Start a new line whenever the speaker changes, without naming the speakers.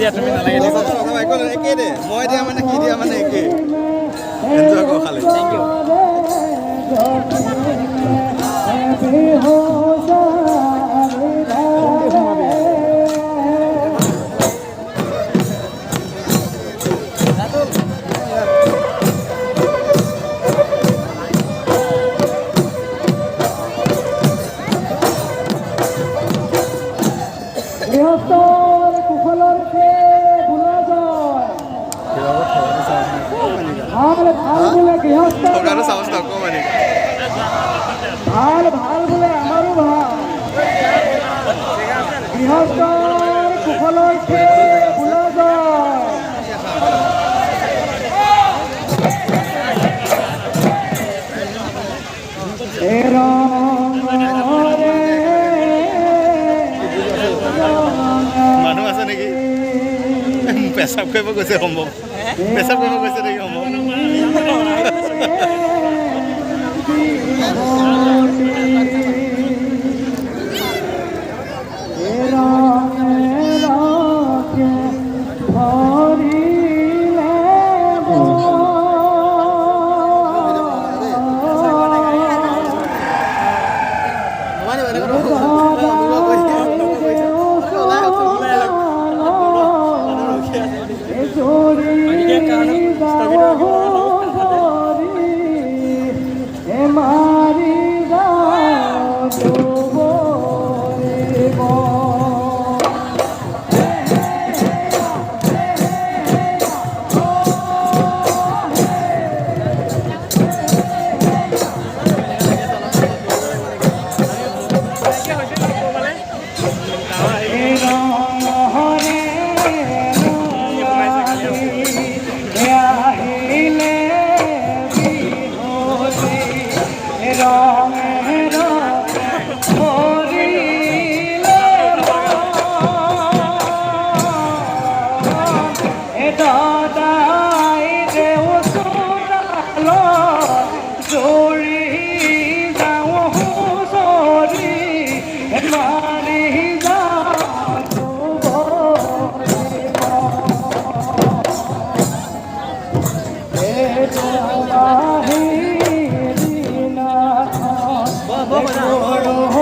দিয়া তুমি নালাগে
একেই দে মই দিয়া মানে কি দিয়া মানে একেই এনজয় কৰ খালি
থেংক ইউ
গৃহস্থৰ কুশলৰ বোলা যায় ভাল ভাল বোলে গৃহস্থ ভাল ভাল বোলে আমাৰো ভাল গৃহস্থৰ কুশলৰ বোলা যায়
মানুহ আছে নেকি পেচাব কৰিব গৈছে সম্ভৱ পেচাব কৰিব গৈছে নেকি সম্ভৱ
Oh,